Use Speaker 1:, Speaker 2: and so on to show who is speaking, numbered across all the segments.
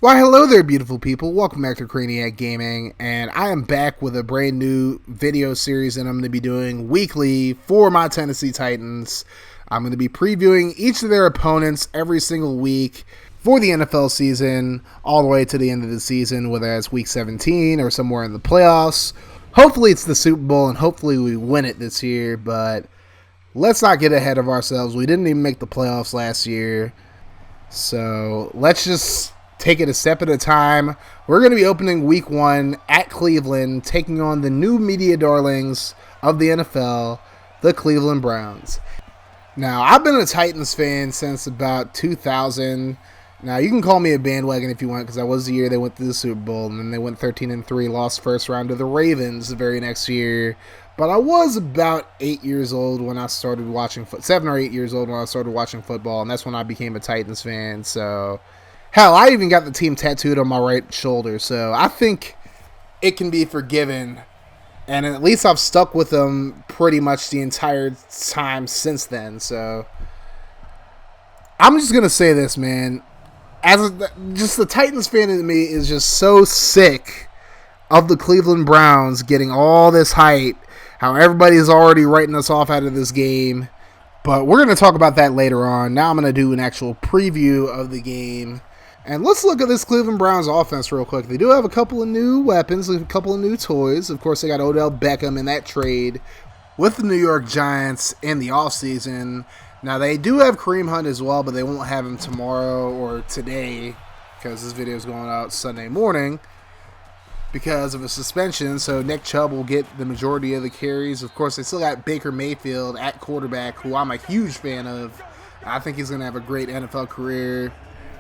Speaker 1: Why, hello there, beautiful people. Welcome back to Crayniaq Gaming, and I am back with a brand new video series that I'm going to be doing weekly for my Tennessee Titans. I'm going to be previewing each of their opponents every single week for the NFL season, all the way to the end of the season, whether it's week 17 or somewhere in the playoffs. Hopefully it's the Super Bowl, and hopefully we win it this year, but let's not get ahead of ourselves. We didn't even make the playoffs last year, so let's just take it a step at a time. We're going to be opening week 1 at Cleveland, taking on the new media darlings of the NFL, the Cleveland Browns. Now, I've been a Titans fan since about 2000. Now, you can call me a bandwagon if you want, because that was the year they went to the Super Bowl, and then they went 13-3, lost first round to the Ravens the very next year. But I was about 8 years old when I started watching 7 or 8 years old when I started watching football, and that's when I became a Titans fan. So hell, I even got the team tattooed on my right shoulder, so I think it can be forgiven. And at least I've stuck with them pretty much the entire time since then. So I'm just going to say this, man. Just the Titans fan in me is just so sick of the Cleveland Browns getting all this hype, how everybody's already writing us off out of this game. But we're going to talk about that later on. Now I'm going to do an actual preview of the game. And let's look at this Cleveland Browns offense real quick. They do have a couple of new weapons, a couple of new toys. Of course, they got Odell Beckham in that trade with the New York Giants in the offseason. Now, they do have Kareem Hunt as well, but they won't have him tomorrow or today because this video is going out Sunday morning because of a suspension. So Nick Chubb will get the majority of the carries. Of course, they still got Baker Mayfield at quarterback, who I'm a huge fan of. I think he's going to have a great NFL career.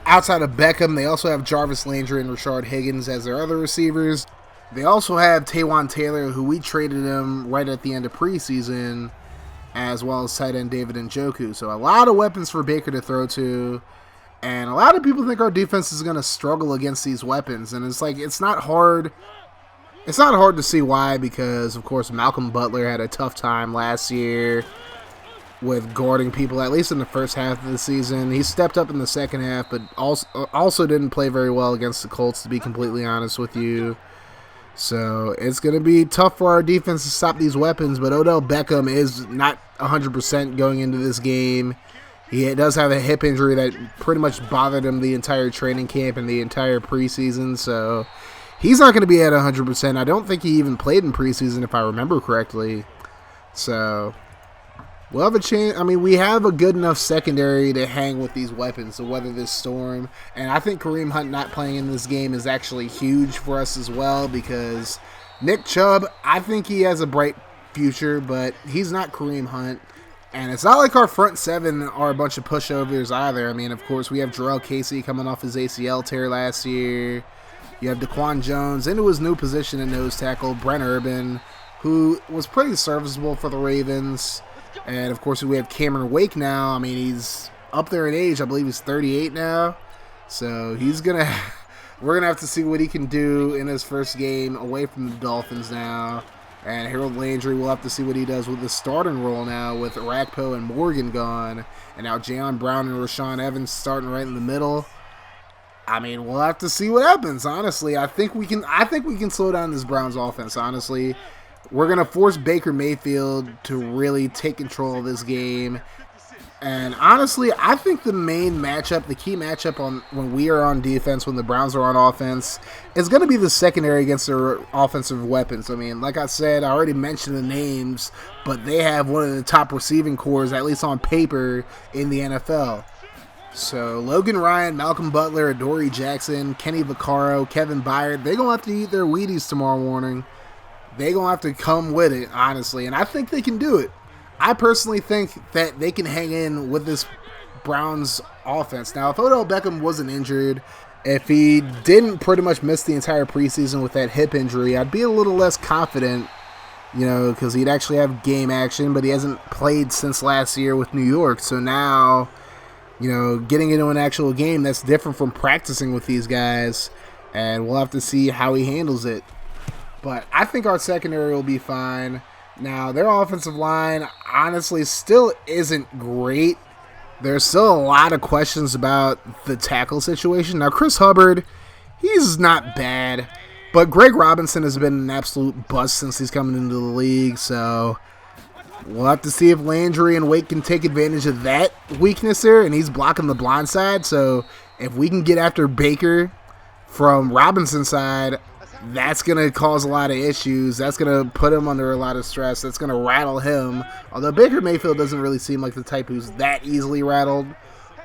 Speaker 1: Outside of Beckham, they also have Jarvis Landry and Rashard Higgins as their other receivers. They also have Taywan Taylor, who we traded him right at the end of preseason, as well as tight end David Njoku. So a lot of weapons for Baker to throw to, and a lot of people think our defense is going to struggle against these weapons. And it's like, it's not hard to see why, because of course Malcolm Butler had a tough time last year with guarding people, at least in the first half of the season. He stepped up in the second half, but also didn't play very well against the Colts, to be completely honest with you. So it's going to be tough for our defense to stop these weapons, but Odell Beckham is not 100% going into this game. He does have a hip injury that pretty much bothered him the entire training camp and the entire preseason, so he's not going to be at 100%. I don't think he even played in preseason, if I remember correctly. So we'll have a chance. I mean, we have a good enough secondary to hang with these weapons to weather this storm. And I think Kareem Hunt not playing in this game is actually huge for us as well, because Nick Chubb, I think he has a bright future, but he's not Kareem Hunt. And it's not like our front seven are a bunch of pushovers either. I mean, of course, we have Jarrell Casey coming off his ACL tear last year. You have Daquan Jones into his new position at nose tackle, Brent Urban, who was pretty serviceable for the Ravens. And, of course, we have Cameron Wake now. I mean, he's up there in age. I believe he's 38 now. So we're going to have to see what he can do in his first game away from the Dolphins now. And Harold Landry, we'll have to see what he does with the starting role now with Rakpo and Morgan gone. And now Jayon Brown and Rashaan Evans starting right in the middle. I mean, we'll have to see what happens, honestly. I think we can slow down this Browns offense, honestly. We're going to force Baker Mayfield to really take control of this game. And honestly, I think the main matchup, the key matchup when we are on defense, when the Browns are on offense, is going to be the secondary against their offensive weapons. I mean, like I said, I already mentioned the names, but they have one of the top receiving cores, at least on paper, in the NFL. So Logan Ryan, Malcolm Butler, Adoree Jackson, Kenny Vaccaro, Kevin Byard, they're going to have to eat their Wheaties tomorrow morning. They're going to have to come with it, honestly, and I think they can do it. I personally think that they can hang in with this Browns offense. Now, if Odell Beckham wasn't injured, if he didn't pretty much miss the entire preseason with that hip injury, I'd be a little less confident, because he'd actually have game action, but he hasn't played since last year with New York. So now, getting into an actual game, that's different from practicing with these guys, and we'll have to see how he handles it. But I think our secondary will be fine. Now, their offensive line, honestly, still isn't great. There's still a lot of questions about the tackle situation. Now, Chris Hubbard, He's not bad, but Greg Robinson has been an absolute bust since he's coming into the league, so we'll have to see if Landry and Wake can take advantage of that weakness there, and he's blocking the blind side, so if we can get after Baker from Robinson's side, that's going to cause a lot of issues. That's going to put him under a lot of stress. That's going to rattle him, although Baker Mayfield doesn't really seem like the type who's that easily rattled.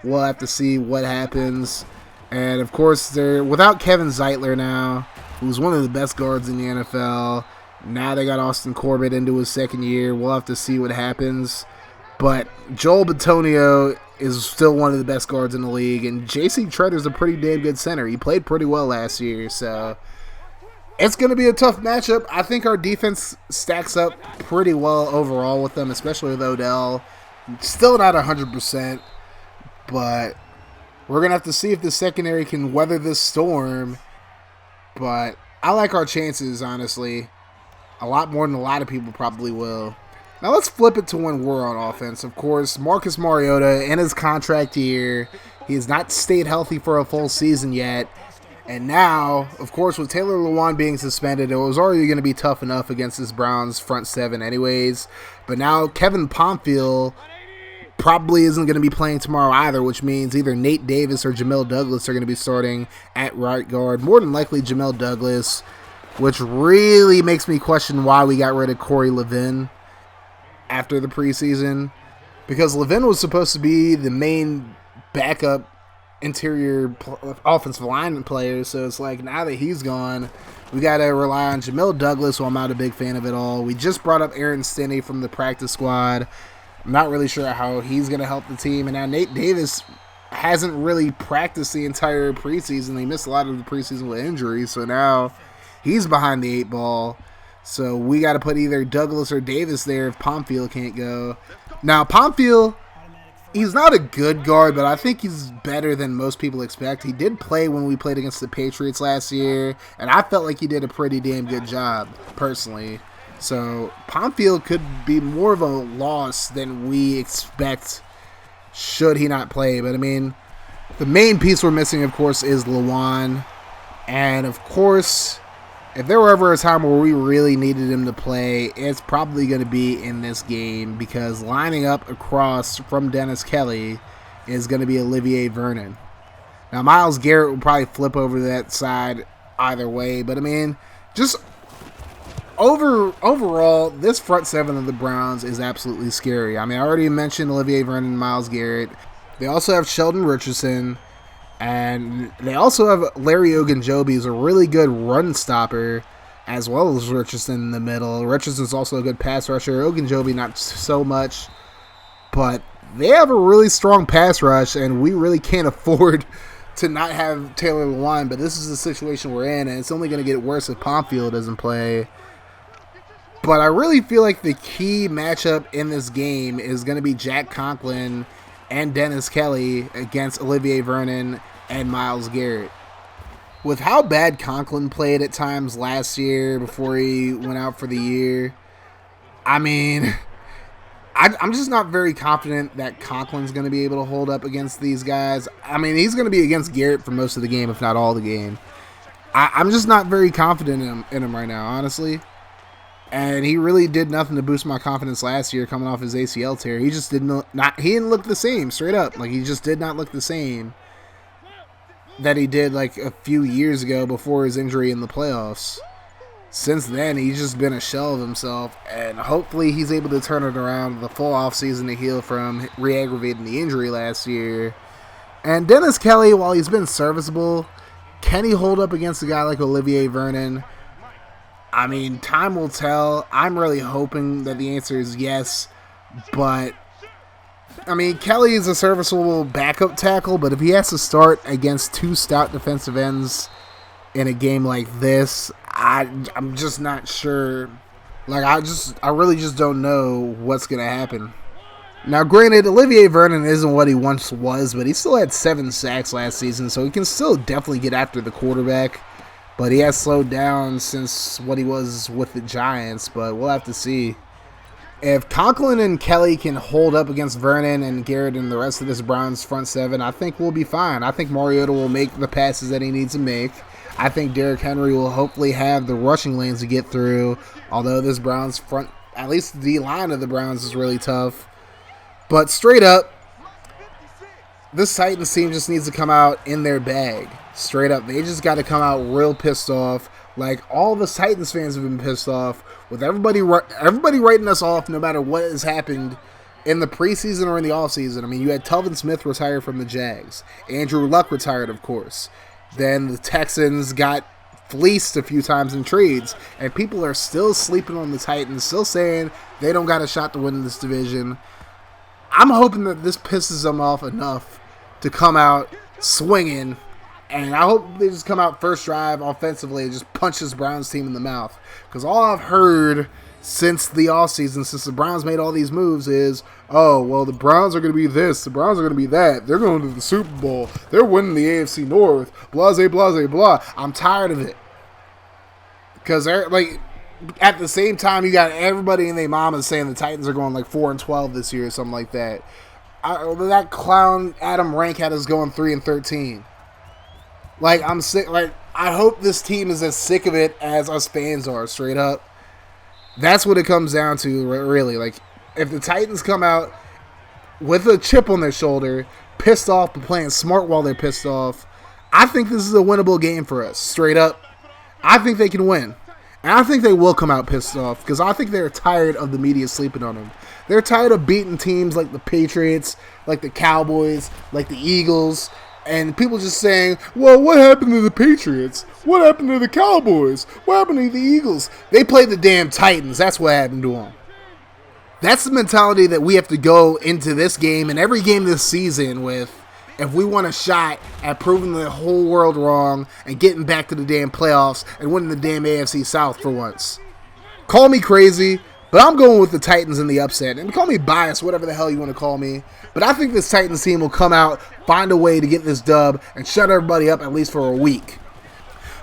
Speaker 1: We'll have to see what happens. And, of course, they're without Kevin Zeitler now, who's one of the best guards in the NFL. Now they got Austin Corbett into his second year. We'll have to see what happens. But Joel Bitonio is still one of the best guards in the league. And J.C. Tretter's a pretty damn good center. He played pretty well last year. So it's going to be a tough matchup. I think our defense stacks up pretty well overall with them, especially with Odell. Still not 100%. But we're going to have to see if the secondary can weather this storm. But I like our chances, honestly. A lot more than a lot of people probably will. Now let's flip it to when we're on offense. Of course, Marcus Mariota in his contract year. He has not stayed healthy for a full season yet. And now, of course, with Taylor Lewan being suspended, it was already going to be tough enough against this Browns front seven anyways. But now Kevin Pomfil probably isn't going to be playing tomorrow either, which means either Nate Davis or Jamil Douglas are going to be starting at right guard. More than likely Jamil Douglas, which really makes me question why we got rid of Corey Levin after the preseason, because Levin was supposed to be the main backup interior offensive line player, so it's like now that he's gone, we got to rely on Jamil Douglas, who I'm not a big fan of at all. We just brought up Aaron Stinney from the practice squad. I'm not really sure how he's going to help the team, and now Nate Davis hasn't really practiced the entire preseason. He missed a lot of the preseason with injuries, so now he's behind the 8-ball. So we got to put either Douglas or Davis there if Pomfil can't go. Now, Pomfil, he's not a good guard, but I think he's better than most people expect. He did play when we played against the Patriots last year, and I felt like he did a pretty damn good job, personally. So Pomfil could be more of a loss than we expect should he not play. But, I mean, the main piece we're missing, of course, is Lewan. And, of course, if there were ever a time where we really needed him to play, it's probably going to be in this game, because lining up across from Dennis Kelly is going to be Olivier Vernon. Now, Myles Garrett will probably flip over that side either way, but I mean, just overall, this front seven of the Browns is absolutely scary. I mean, I already mentioned Olivier Vernon and Myles Garrett. They also have Sheldon Richardson. And they also have Larry Ogunjobi, who's a really good run stopper, as well as Richardson in the middle. Richardson's also a good pass rusher. Ogunjobi not so much. But they have a really strong pass rush, and we really can't afford to not have Taylor Lewan. But this is the situation we're in, and it's only going to get worse if Pomfil doesn't play. But I really feel like the key matchup in this game is going to be Jack Conklin and Dennis Kelly against Olivier Vernon and Myles Garrett. With how bad Conklin played at times last year before he went out for the year, I mean, I'm just not very confident that Conklin's going to be able to hold up against these guys. I mean, he's going to be against Garrett for most of the game, if not all the game. I'm just not very confident in him right now, honestly. And he really did nothing to boost my confidence last year coming off his ACL tear. He just didn't look the same, straight up. Like, he just did not look the same that he did like a few years ago before his injury in the playoffs. Since then, he's just been a shell of himself, and hopefully he's able to turn it around the full offseason to heal from re-aggravating the injury last year. And Dennis Kelly, while he's been serviceable, can he hold up against a guy like Olivier Vernon? I mean, time will tell. I'm really hoping that the answer is yes. But, I mean, Kelly is a serviceable backup tackle, but if he has to start against two stout defensive ends in a game like this, I'm just not sure. Like, I really just don't know what's going to happen. Now, granted, Olivier Vernon isn't what he once was, but he still had 7 sacks last season, so he can still definitely get after the quarterback. But he has slowed down since what he was with the Giants, but we'll have to see. If Conklin and Kelly can hold up against Vernon and Garrett and the rest of this Browns front seven, I think we'll be fine. I think Mariota will make the passes that he needs to make. I think Derrick Henry will hopefully have the rushing lanes to get through, although this Browns front, at least the D-line of the Browns is really tough. But straight up, this Titans team just needs to come out in their bag. Straight up, they just got to come out real pissed off. Like, all the Titans fans have been pissed off with everybody writing us off no matter what has happened in the preseason or in the offseason. I mean, you had Telvin Smith retire from the Jags. Andrew Luck retired, of course. Then the Texans got fleeced a few times in trades. And people are still sleeping on the Titans, still saying they don't got a shot to win this division. I'm hoping that this pisses them off enough to come out swinging. And I hope they just come out first drive offensively and just punch this Browns team in the mouth. Because all I've heard since the offseason, since the Browns made all these moves is, oh, well, the Browns are going to be this, the Browns are going to be that, they're going to the Super Bowl, they're winning the AFC North, blase, blase, blah. I'm tired of it. Because, like, at the same time, you got everybody and their mama saying the Titans are going like 4-12 this year or something like that. That clown Adam Rank had us going 3-13. Like, I'm sick. Like, I hope this team is as sick of it as us fans are, straight up. That's what it comes down to, really. Like, if the Titans come out with a chip on their shoulder, pissed off, but playing smart while they're pissed off, I think this is a winnable game for us, straight up. I think they can win. And I think they will come out pissed off, because I think they're tired of the media sleeping on them. They're tired of beating teams like the Patriots, like the Cowboys, like the Eagles, and people just saying, well, what happened to the Patriots? What happened to the Cowboys? What happened to the Eagles? They played the damn Titans. That's what happened to them. That's the mentality that we have to go into this game and every game this season with if we want a shot at proving the whole world wrong and getting back to the damn playoffs and winning the damn AFC South for once. Call me crazy, but I'm going with the Titans in the upset. And call me biased, whatever the hell you want to call me. But I think this Titans team will come out, find a way to get this dub, and shut everybody up at least for a week.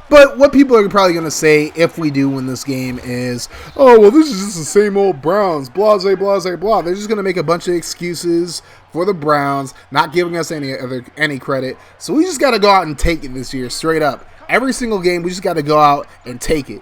Speaker 1: But what people are probably going to say if we do win this game is, oh, well, this is just the same old Browns, blase, blase, blah. They're just going to make a bunch of excuses for the Browns, not giving us any credit. So we just got to go out and take it this year, straight up. Every single game, we just got to go out and take it.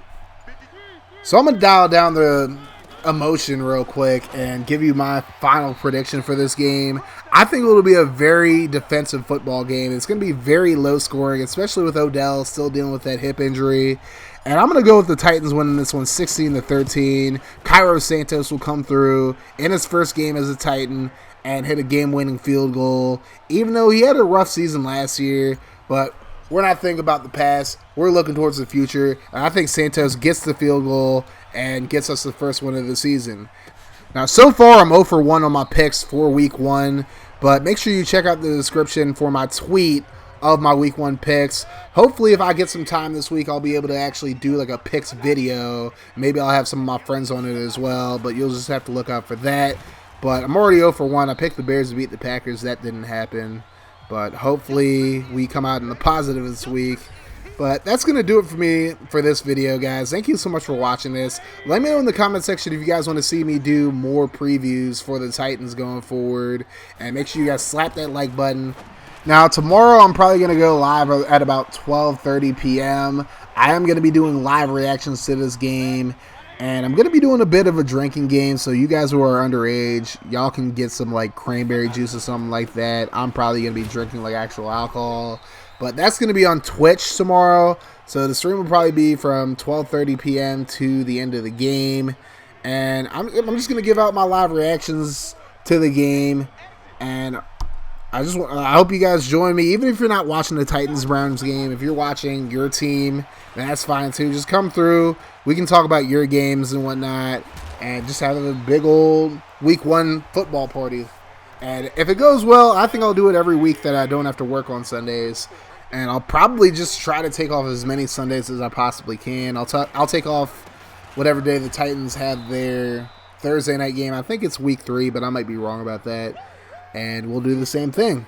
Speaker 1: So I'm going to dial down the emotion real quick and give you my final prediction for this game. I think it'll be a very defensive football game. It's going to be very low scoring, especially with Odell still dealing with that hip injury. And I'm going to go with the Titans winning this one 16-13. Cairo Santos will come through in his first game as a Titan and hit a game-winning field goal, even though he had a rough season last year. But we're not thinking about the past. We're looking towards the future. And I think Santos gets the field goal and gets us the first win of the season. Now, so far, I'm 0 for 1 on my picks for Week 1, but make sure you check out the description for my tweet of my Week 1 picks. Hopefully, if I get some time this week, I'll be able to actually do like a picks video. Maybe I'll have some of my friends on it as well, but you'll just have to look out for that. But I'm already 0 for 1. I picked the Bears to beat the Packers. That didn't happen. But hopefully, we come out in the positive this week. But that's going to do it for me for this video, guys. Thank you so much for watching this. Let me know in the comment section if you guys want to see me do more previews for the Titans going forward. And make sure you guys slap that like button. Now, tomorrow I'm probably going to go live at about 12:30 p.m. I am going to be doing live reactions to this game. And I'm going to be doing a bit of a drinking game. So you guys who are underage, y'all can get some like cranberry juice or something like that. I'm probably going to be drinking like actual alcohol. But that's going to be on Twitch tomorrow. So the stream will probably be from 12:30 p.m. to the end of the game. And I'm just going to give out my live reactions to the game. And I hope you guys join me. Even if you're not watching the Titans-Browns game, if you're watching your team, then that's fine too. Just come through. We can talk about your games and whatnot. And just have a big old Week 1 football party. And if it goes well, I think I'll do it every week that I don't have to work on Sundays. And I'll probably just try to take off as many Sundays as I possibly can. I'll take off whatever day the Titans have their Thursday night game. I think it's week 3, but I might be wrong about that. And we'll do the same thing.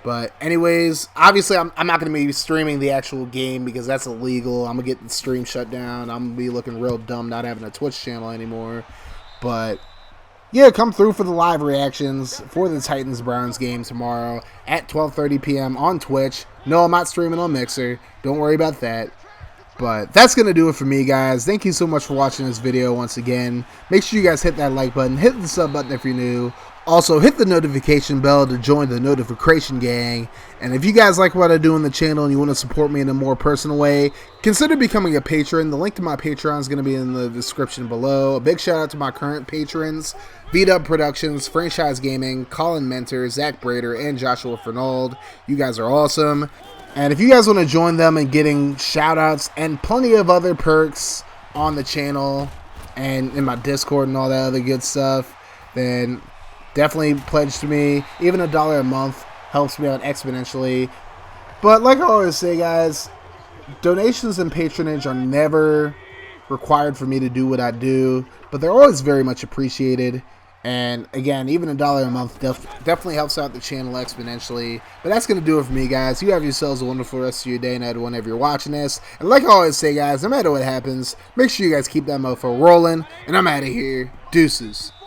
Speaker 1: But anyways, obviously I'm not going to be streaming the actual game because that's illegal. I'm going to get the stream shut down. I'm going to be looking real dumb not having a Twitch channel anymore. But yeah, come through for the live reactions for the Titans-Browns game tomorrow at 12:30 p.m. on Twitch. No, I'm not streaming on Mixer. Don't worry about that. But that's going to do it for me, guys. Thank you so much for watching this video once again. Make sure you guys hit that like button, hit the sub button if you're new. Also, hit the notification bell to join the notification gang. And if you guys like what I do on the channel and you want to support me in a more personal way, consider becoming a patron. The link to my Patreon is going to be in the description below. A big shout out to my current patrons: V-Dub Productions, Franchise Gaming, Colin Mentor, Zach Brader, and Joshua Fernald. You guys are awesome. And if you guys want to join them in getting shout outs and plenty of other perks on the channel and in my Discord and all that other good stuff, then definitely pledge to me. Even $1 a month helps me out exponentially. But like I always say, guys, donations and patronage are never required for me to do what I do, but they're always very much appreciated. And again, even $1 a month definitely helps out the channel exponentially. But that's going to do it for me, guys. You have yourselves a wonderful rest of your day, night, whenever you're watching this. And like I always say, guys, no matter what happens, make sure you guys keep that mofo rolling. And I'm out of here. Deuces.